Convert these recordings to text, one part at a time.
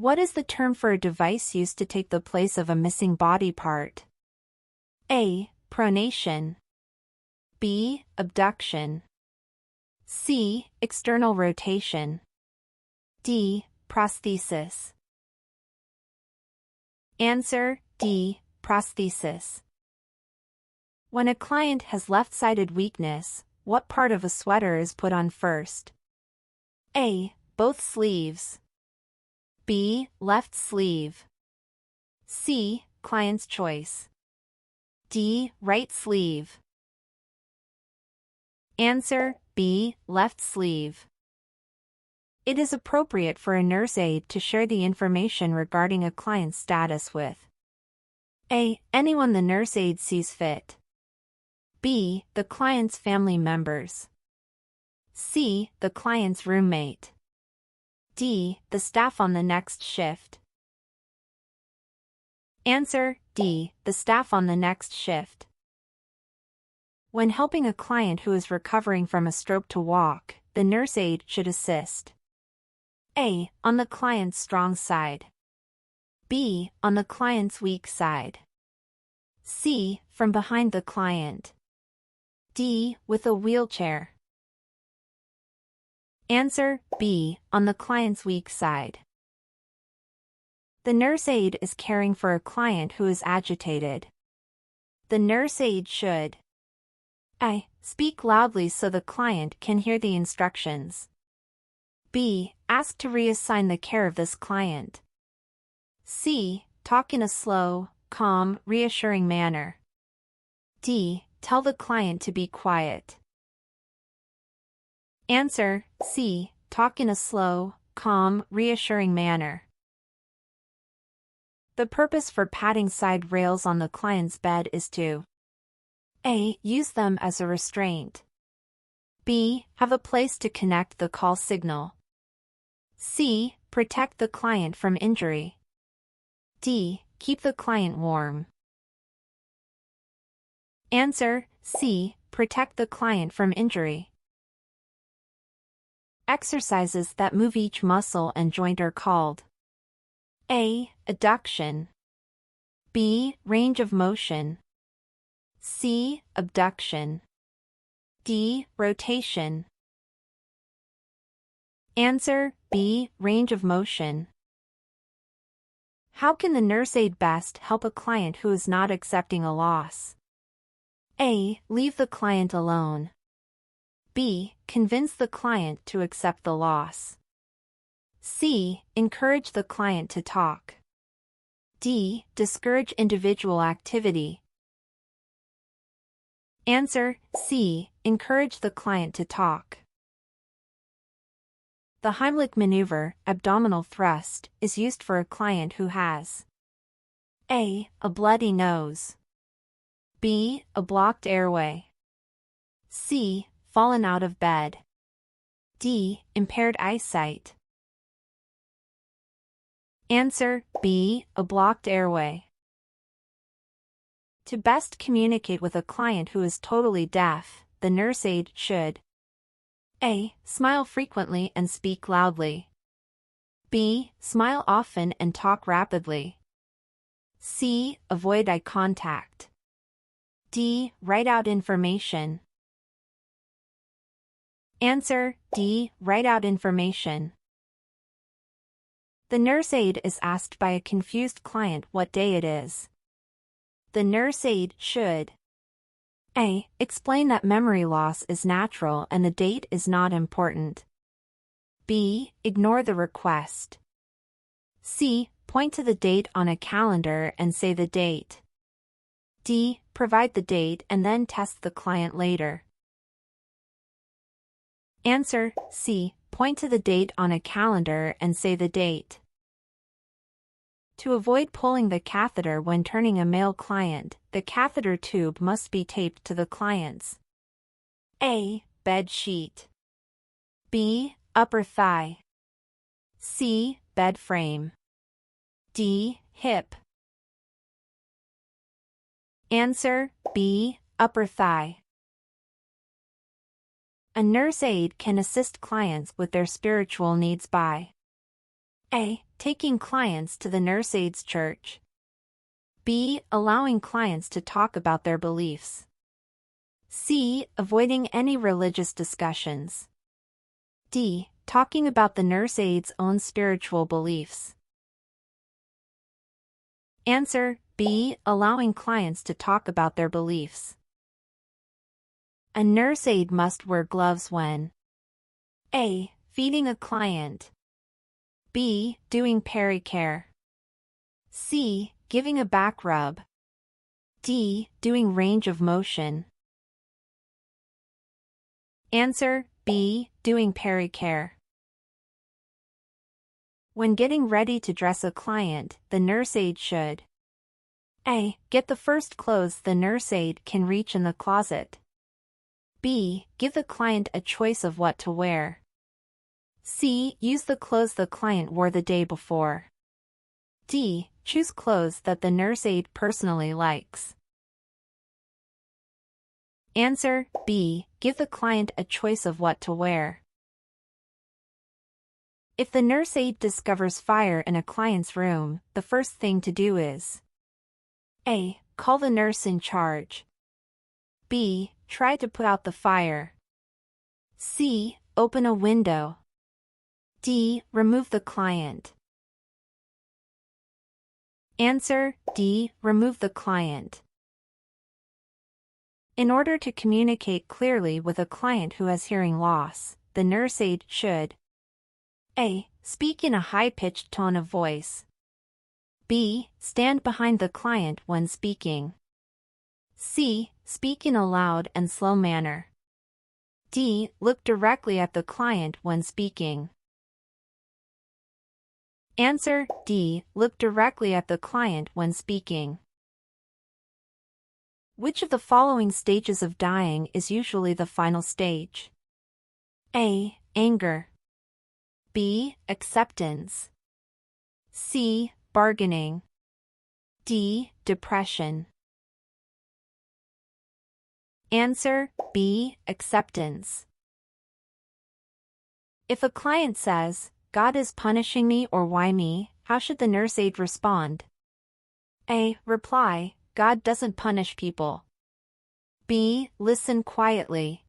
What is the term for a device used to take the place of a missing body part? A. Pronation. B. Abduction. C. External rotation. D. Prosthesis. Answer D. Prosthesis. When a client has left-sided weakness, what part of a sweater is put on first? A. Both sleeves. B. Left sleeve. C. Client's choice. D. Right sleeve. Answer B. Left sleeve. It is appropriate for a nurse aide to share the information regarding a client's status with A. Anyone the nurse aide sees fit. B. The client's family members. C. The client's roommate. D. The staff on the next shift. Answer D. The staff on the next shift. When helping a client who is recovering from a stroke to walk, the nurse aide should assist A. On the client's strong side. B. On the client's weak side. C. From behind the client. D. With a wheelchair. Answer B. On the client's weak side. The nurse aide is caring for a client who is agitated. The nurse aide should A. Speak loudly so the client can hear the instructions. B. Ask to reassign the care of this client. C. Talk in a slow, calm, reassuring manner. D. Tell the client to be quiet. Answer C. Talk in a slow, calm, reassuring manner. The purpose for padding side rails on the client's bed is to A. Use them as a restraint. B. Have a place to connect the call signal. C. Protect the client from injury. D. Keep the client warm. Answer C. Protect the client from injury. Exercises that move each muscle and joint are called A. Adduction. B. Range of motion. C. Abduction. D. Rotation. Answer B. Range of motion. How can the nurse aide best help a client who is not accepting a loss? A. Leave the client alone. B. Convince the client to accept the loss. C. Encourage the client to talk. D. Discourage individual activity. Answer C. Encourage the client to talk. The Heimlich maneuver, abdominal thrust, is used for a client who has A. A bloody nose. B. A blocked airway. C. Fallen out of bed. D. Impaired eyesight. Answer B. A blocked airway. To best communicate with a client who is totally deaf, the nurse aide should A. Smile frequently and speak loudly. B. Smile often and talk rapidly. C. Avoid eye contact. D. Write out information. Answer D. Write out information. The nurse aide is asked by a confused client what day it is. The nurse aide should A. Explain that memory loss is natural and the date is not important. B. Ignore the request. C. Point to the date on a calendar and say the date. D. Provide the date and then test the client later. Answer C. Point to the date on a calendar and say the date. To avoid pulling the catheter when turning a male client, the catheter tube must be taped to the client's A. Bed sheet. B. Upper thigh. C. Bed frame. D. Hip. Answer B. Upper thigh. A nurse aide can assist clients with their spiritual needs by A. Taking clients to the nurse aide's church. B. Allowing clients to talk about their beliefs. C. Avoiding any religious discussions. D. Talking about the nurse aide's own spiritual beliefs. Answer: B. Allowing clients to talk about their beliefs. A nurse aide must wear gloves when A. Feeding a client. B. Doing pericare. C. Giving a back rub. D. Doing range of motion. Answer: B. Doing pericare. When getting ready to dress a client, the nurse aide should A. Get the first clothes the nurse aide can reach in the closet. B. Give the client a choice of what to wear. C. Use the clothes the client wore the day before. D. Choose clothes that the nurse aide personally likes. Answer: B. Give the client a choice of what to wear. If the nurse aide discovers fire in a client's room, the first thing to do is A. Call the nurse in charge. B. Try to put out the fire. C. Open a window. D. Remove the client. Answer: D. Remove the client. In order to communicate clearly with a client who has hearing loss, the nurse aide should A. Speak in a high-pitched tone of voice. B. Stand behind the client when speaking. C. Speak in a loud and slow manner. D. Look directly at the client when speaking. Answer: D. Look directly at the client when speaking. Which of the following stages of dying is usually the final stage? A. Anger. B. Acceptance. C. Bargaining. D. Depression. Answer: B. Acceptance. If a client says, "God is punishing me," or "Why me?" how should the nurse aide respond? A. Reply, "God doesn't punish people." B. Listen quietly.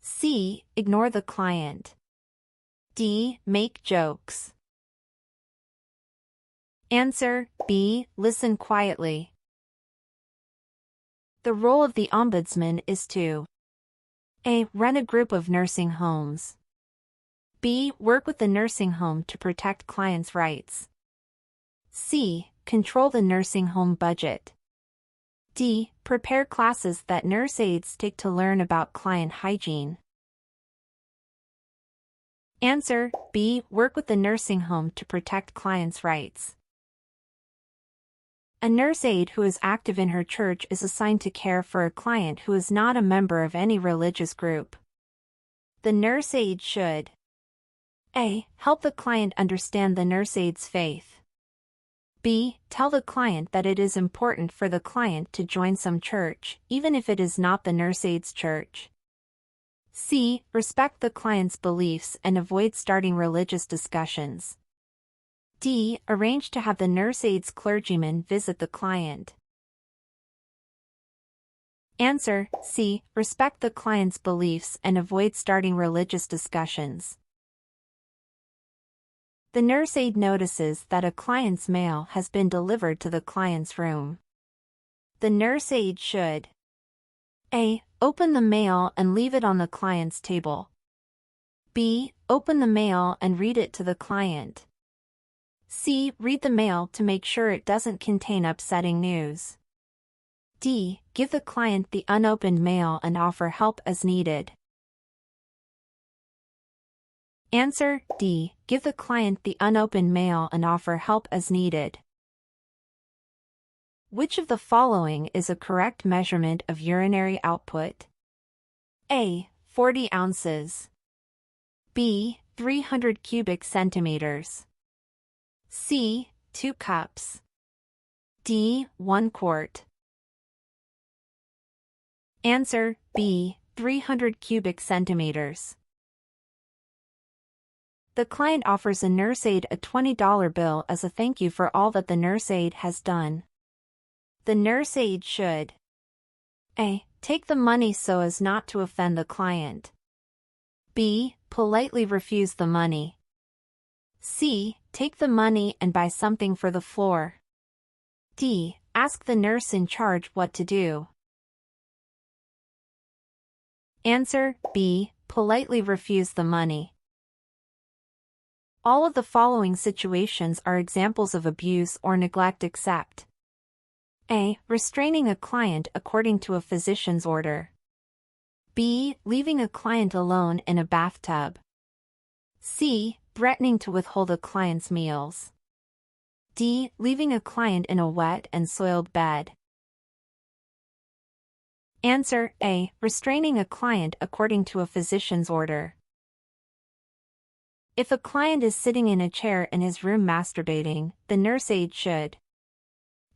C. Ignore the client. D. Make jokes. Answer: B. Listen quietly. The role of the ombudsman is to A. Run a group of nursing homes. B. Work with the nursing home to protect clients' rights. C. Control the nursing home budget. D. Prepare classes that nurse aides take to learn about client hygiene. Answer: B. Work with the nursing home to protect clients' rights. A nurse aide who is active in her church is assigned to care for a client who is not a member of any religious group. The nurse aide should A. Help the client understand the nurse aide's faith. B. Tell the client that it is important for the client to join some church, even if it is not the nurse aide's church. C. Respect the client's beliefs and avoid starting religious discussions. D. Arrange to have the nurse aide's clergyman visit the client. Answer: C. Respect the client's beliefs and avoid starting religious discussions. The nurse aide notices that a client's mail has been delivered to the client's room. The nurse aide should A. Open the mail and leave it on the client's table. B. Open the mail and read it to the client. C. Read the mail to make sure it doesn't contain upsetting news. D. Give the client the unopened mail and offer help as needed. Answer: D. Give the client the unopened mail and offer help as needed. Which of the following is a correct measurement of urinary output? A. 40 ounces. B. 300 cubic centimeters. C. 2 cups. D. 1 quart. Answer: B. 300 cubic centimeters. The client offers a nurse aide a $20 bill as a thank you for all that the nurse aide has done. The nurse aide should A. Take the money so as not to offend the client. B. Politely refuse the money. C. Take the money and buy something for the floor. D. Ask the nurse in charge what to do. Answer B. Politely refuse the money. All of the following situations are examples of abuse or neglect except A. Restraining a client according to a physician's order. B. Leaving a client alone in a bathtub. C. Threatening to withhold a client's meals. D. Leaving a client in a wet and soiled bed. Answer A. Restraining a client according to a physician's order. If a client is sitting in a chair in his room masturbating, the nurse aide should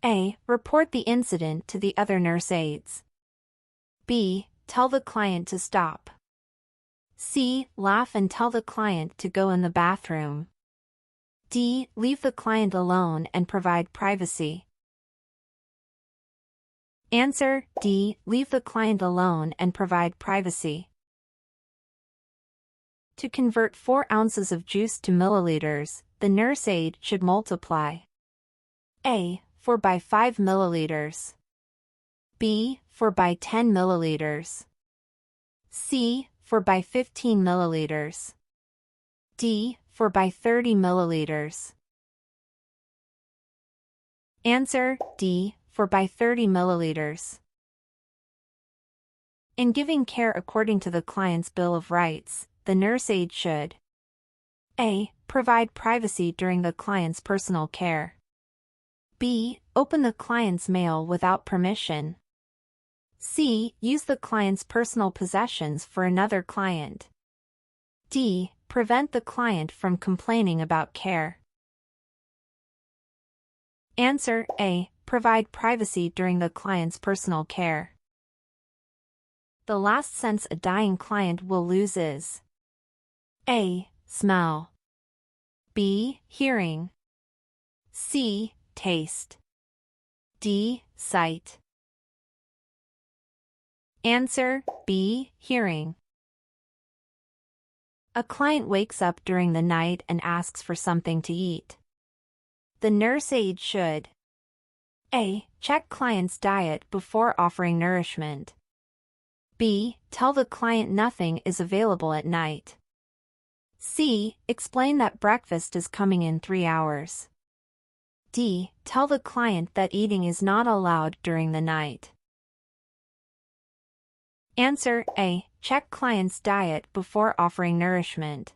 A. Report the incident to the other nurse aides. B. Tell the client to stop. C. Laugh and tell the client to go in the bathroom. D. Leave the client alone and provide privacy. Answer D. Leave the client alone and provide privacy. To convert 4 ounces of juice to milliliters, the nurse aide should multiply A. 4 by 5 milliliters. B. 4 by 10 milliliters. C. 4 by 15 milliliters. D. 4 by 30 milliliters. Answer D. 4 by 30 milliliters. In giving care according to the client's Bill of Rights, the nurse aide should A. Provide privacy during the client's personal care. B. Open the client's mail without permission. C. Use the client's personal possessions for another client. D. Prevent the client from complaining about care. Answer A. Provide privacy during the client's personal care. The last sense a dying client will lose is A. Smell. B. Hearing. C. Taste. D. Sight. Answer B. Hearing. A client wakes up during the night and asks for something to eat. The nurse aide should A. Check client's diet before offering nourishment. B. Tell the client nothing is available at night. C. Explain that breakfast is coming in 3 hours. D. Tell the client that eating is not allowed during the night. Answer A. Check client's diet before offering nourishment.